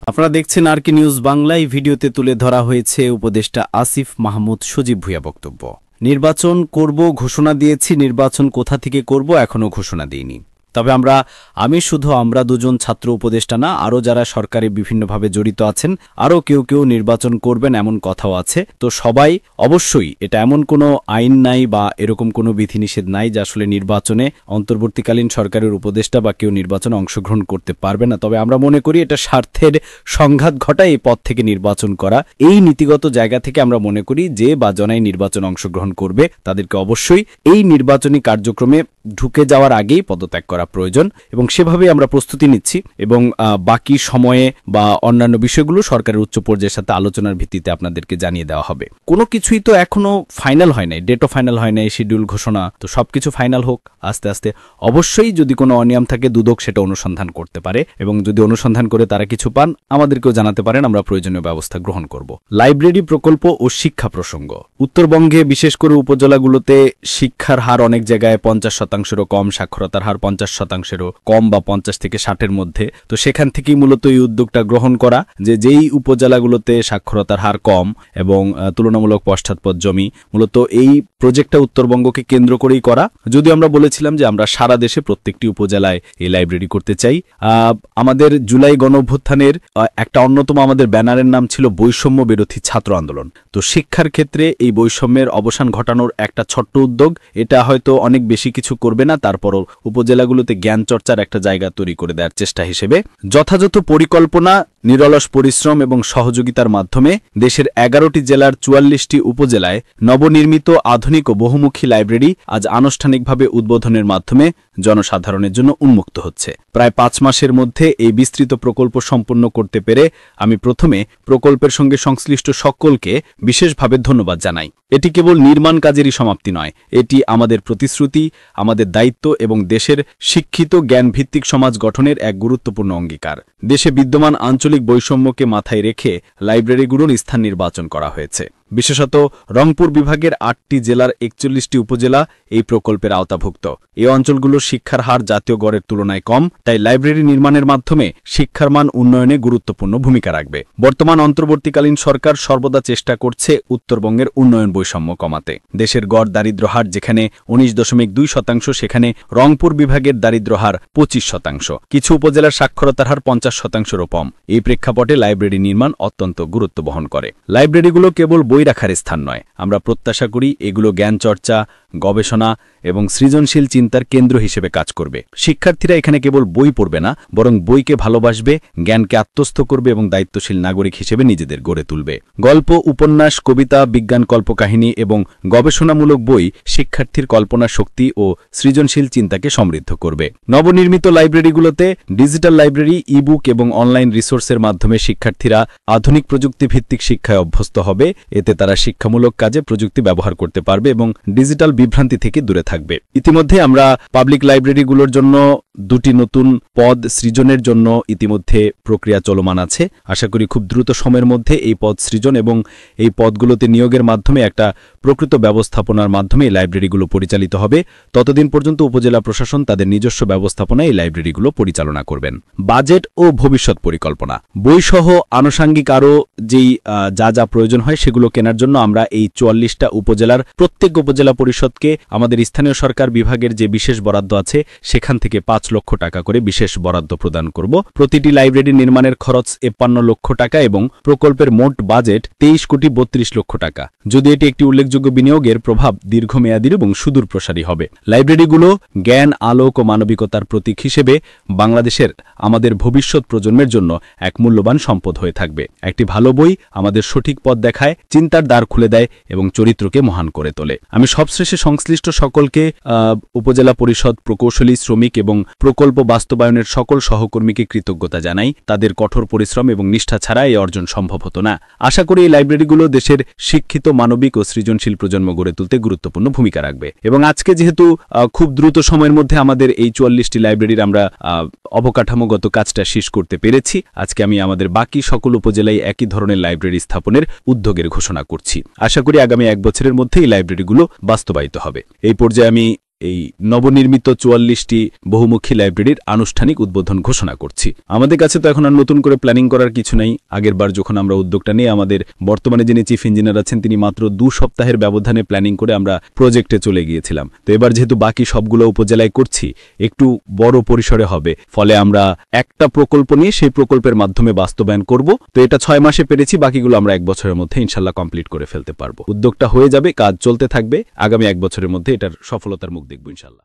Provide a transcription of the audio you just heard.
আপনারা দেখছেন আরকি নিউজ বাংলায়। ভিডিওতে তুলে ধরা হয়েছে উপদেষ্টা আসিফ মাহমুদ সজীব ভুঁইয়া বক্তব্য। নির্বাচন করব ঘোষণা দিয়েছি, নির্বাচন কোথা থেকে করব এখনো ঘোষণা দিইনি। তবে আমরা দুজন ছাত্র উপদেষ্টা না, আরও যারা সরকারি বিভিন্নভাবে জড়িত আছেন, আরও কেউ কেউ নির্বাচন করবেন এমন কথাও আছে। তো সবাই অবশ্যই, এটা এমন কোনো আইন নাই বা এরকম কোনো বিধিনিষেধ নাই যে আসলে নির্বাচনে অন্তর্বর্তীকালীন সরকারের উপদেষ্টা বা কেউ নির্বাচনে অংশগ্রহণ করতে পারবে না। তবে আমরা মনে করি এটা স্বার্থের সংঘাত ঘটায় এই পদ থেকে নির্বাচন করা। এই নীতিগত জায়গা থেকে আমরা মনে করি যে বা জনাই নির্বাচন অংশগ্রহণ করবে তাদেরকে অবশ্যই এই নির্বাচনী কার্যক্রমে ঢুকে যাওয়ার আগেই পদত্যাগ করা প্রয়োজন, এবং সেভাবেই আমরা প্রস্তুতি নিচ্ছি। এবং বাকি সময়ে বা অন্যান্য বিষয়গুলো সরকারের উচ্চ পর্যায়ের সাথে আলোচনার ভিত্তিতে আপনাদেরকে জানিয়ে দেওয়া হবে। কোনো কিছুই তো এখনো ফাইনাল হয় নাই, ডেটও ফাইনাল হয় নাই, শিডিউল ঘোষণা তো সবকিছু ফাইনাল হোক আস্তে আস্তে। অবশ্যই যদি কোনো অনিয়ম থাকে দুদক সেটা অনুসন্ধান করতে পারে, এবং যদি অনুসন্ধান করে তারা কিছু পান আমাদেরকেও জানাতে পারেন, আমরা প্রয়োজনীয় ব্যবস্থা গ্রহণ করব। লাইব্রেরি প্রকল্প ও শিক্ষা প্রসঙ্গ। উত্তরবঙ্গে বিশেষ করে উপজেলাগুলোতে শিক্ষার হার অনেক জায়গায় 50%-রও কম, সাক্ষরতার হার 50%-রও কম বা 50 থেকে 60-এর মধ্যে। তো সেখান থেকেই মূলত এই উদ্যোগটা গ্রহণ করা যে যেই উপজেলাগুলোতে সাক্ষরতার হার কম এবং তুলনামূলক পশ্চাৎপদ জমি, মূলত এই প্রজেক্টটা উত্তরবঙ্গকে কেন্দ্র করেই করা। যদিও আমরা বলেছিলাম যে আমরা সারা দেশে প্রত্যেকটি উপজেলায় এই লাইব্রেরি করতে চাই। আমাদের জুলাই গণঅভ্যুত্থানের একটা অন্যতম আমাদের ব্যানারের নাম ছিল বৈষম্য বিরোধী ছাত্র আন্দোলন। তো শিক্ষার ক্ষেত্রে এই বৈষম্যের অবসান ঘটানোর একটা ছোট্ট উদ্যোগ। এটা হয়তো অনেক বেশি কিছু করবে না, তারপরও উপজেলাগুলোতে জ্ঞান চর্চার একটা জায়গা তৈরি করে দেওয়ার চেষ্টা হিসেবে যথাযথ পরিকল্পনা, নিরলস পরিশ্রম এবং সহযোগিতার মাধ্যমে দেশের 11টি জেলার 44টি উপজেলায় নবনির্মিত আধুনিক ও বহুমুখী লাইব্রেরি আজ আনুষ্ঠানিকভাবে উদ্বোধনের মাধ্যমে জনসাধারণের জন্য উন্মুক্ত হচ্ছে। প্রায় 5 মাসের মধ্যে এই বিস্তৃত প্রকল্প সম্পন্ন করতে পেরে আমি প্রথমে প্রকল্পের সঙ্গে সংশ্লিষ্ট সকলকে বিশেষভাবে ধন্যবাদ জানাই। এটি কেবল নির্মাণ কাজেরই সমাপ্তি নয়, এটি আমাদের প্রতিশ্রুতি, আমাদের দায়িত্ব এবং দেশের শিক্ষিত জ্ঞানভিত্তিক সমাজ গঠনের এক গুরুত্বপূর্ণ অঙ্গীকার। দেশে বিদ্যমান আঞ্চলিক বৈষম্যকে মাথায় রেখে লাইব্রেরিগুলোর স্থান নির্বাচন করা হয়েছে। বিশেষত রংপুর বিভাগের 8টি জেলার 41টি উপজেলা এই প্রকল্পের আওতাভুক্ত। এই অঞ্চলগুলোর শিক্ষার হার জাতীয় গড়ের তুলনায় কম, তাই লাইব্রেরি নির্মাণের মাধ্যমে শিক্ষার মান উন্নয়নে গুরুত্বপূর্ণ ভূমিকা রাখবে। বর্তমান অন্তর্বর্তীকালীন সরকার সর্বদা চেষ্টা করছে উত্তরবঙ্গের উন্নয়ন বৈষম্য কমাতে। দেশের গড় দারিদ্র্য হার যেখানে 19.2%, সেখানে রংপুর বিভাগের দারিদ্র্য হার 25%। কিছু উপজেলার সাক্ষরতার হার 50%-রও কম। এই প্রেক্ষাপটে লাইব্রেরি নির্মাণ অত্যন্ত গুরুত্ব বহন করে। লাইব্রেরিগুলো কেবল বই রাখার স্থান নয়, আমরা প্রত্যাশা করি এগুলো জ্ঞান চর্চা, গবেষণা এবং সৃজনশীল চিন্তার কেন্দ্র হিসেবে কাজ করবে। শিক্ষার্থীরা এখানে কেবল বই পড়বে না, বরং বইকে ভালোবাসবে, জ্ঞানকে আত্মস্থ করবে এবং দায়িত্বশীল নাগরিক হিসেবে নিজেদের গড়ে তুলবে। গল্প, উপন্যাস, কবিতা, বিজ্ঞান, কল্পকাহিনী এবং গবেষণামূলক বই শিক্ষার্থীর কল্পনা শক্তি ও সৃজনশীল চিন্তাকে সমৃদ্ধ করবে। নবনির্মিত লাইব্রেরিগুলোতে ডিজিটাল লাইব্রেরি, ইবুক এবং অনলাইন রিসোর্সের মাধ্যমে শিক্ষার্থীরা আধুনিক প্রযুক্তি ভিত্তিক শিক্ষায় অভ্যস্ত হবে। এতে তারা শিক্ষামূলক কাজে প্রযুক্তি ব্যবহার করতে পারবে এবং ডিজিটাল বিভ্রান্তি থেকে দূরে থাকবে। ইতিমধ্যে আমরা পাবলিক লাইব্রেরিগুলোর জন্য 2টি নতুন পদ সৃজনের জন্য ইতিমধ্যে প্রক্রিয়া চলমান আছে। আশা করি খুব দ্রুত সময়ের মধ্যে এই পদ সৃজন এবং এই পদগুলোতে নিয়োগের মাধ্যমে একটা প্রকৃত ব্যবস্থাপনার মাধ্যমে এই লাইব্রেরিগুলো পরিচালিত হবে। ততদিন পর্যন্ত উপজেলা প্রশাসন তাদের নিজস্ব ব্যবস্থাপনায় এই লাইব্রেরিগুলো পরিচালনা করবেন। বাজেট ও ভবিষ্যৎ পরিকল্পনা। বইসহ আনুষাঙ্গিক আরও যেই যা প্রয়োজন হয় সেগুলো কেনার জন্য আমরা এই 44টা উপজেলার প্রত্যেক উপজেলা পরিষদকে আমাদের স্থানীয় সরকার বিভাগের যে বিশেষ বরাদ্দ আছে সেখান থেকে 5 লক্ষ টাকা করে বিশেষ বরাদ্দ প্রদান করব। প্রতিটি লাইব্রেরি নির্মাণের খরচ 53 লক্ষ টাকা এবং প্রকল্পের মোট বাজেট 23.32 কোটি টাকা। যদি এটি একটি উল্লেখযোগ্য বিনিয়োগের প্রভাব দীর্ঘমেয়াদী এবং সুদূরপ্রসারী হবে। লাইব্রেরিগুলো জ্ঞান, আলোক ও মানবিকতার প্রতীক হিসেবে বাংলাদেশের আমাদের ভবিষ্যৎ প্রজন্মের জন্য এক মূল্যবান সম্পদ হয়ে থাকবে। একটি ভালো বই আমাদের সঠিক পথ দেখায়, চিন্তার দ্বার খুলে দেয় এবং চরিত্রকে মহান করে তোলে। আমি সবশেষে সংশ্লিষ্ট সকলকে, উপজেলা পরিষদ, প্রকৌশলী, শ্রমিক এবং প্রকল্প বাস্তবায়নের সকল সহকর্মীকে কৃতজ্ঞতা জানাই। তাদের কঠোর পরিশ্রম এবং নিষ্ঠা ছাড়া এই অর্জন সম্ভব হতো না। আশা করি এই লাইব্রেরিগুলো দেশের শিক্ষিত, মানবিক ও সৃজনশীল প্রজন্ম গড়ে তুলতে গুরুত্বপূর্ণ ভূমিকা রাখবে। এবং আজকে যেহেতু খুব দ্রুত সময়ের মধ্যে আমাদের এই 44টি লাইব্রেরির আমরা অবকাঠামোগত কাজটা শেষ করতে পেরেছি, আজকে আমি আমাদের বাকি সকল উপজেলায় একই ধরনের লাইব্রেরি স্থাপনের উদ্যোগের ঘোষণা করছি। আশা করি আগামী 1 বছরের মধ্যে এই লাইব্রেরিগুলো বাস্তবায়িত হবে। এই পর্যায়ে আমি এই নবনির্মিত 44টি বহুমুখী লাইব্রেরির আনুষ্ঠানিক উদ্বোধন ঘোষণা করছি। আমাদের কাছে তো এখন আর নতুন করে প্ল্যানিং করার কিছু নেই। আগের বার যখন আমরা উদ্যোগটা নিয়ে আমাদের বর্তমানে যিনি চিফ ইঞ্জিনিয়ার আছেন তিনি মাত্র 2 সপ্তাহের ব্যবধানে প্ল্যানিং করে আমরা প্রজেক্টে চলে গিয়েছিলাম। তো এবার যেহেতু বাকি সবগুলো উপজেলায় করছি, একটু বড় পরিসরে হবে, ফলে আমরা একটা প্রকল্প নিয়ে সেই প্রকল্পের মাধ্যমে বাস্তবায়ন করব। তো এটা 6 মাসে পেরেছি, বাকিগুলো আমরা 1 বছরের মধ্যে ইনশাল্লাহ কমপ্লিট করে ফেলতে পারবো। উদ্যোগটা হয়ে যাবে, কাজ চলতে থাকবে, আগামী 1 বছরের মধ্যে এটার সফলতার মুখ দেখব ইনশাল্লাহ।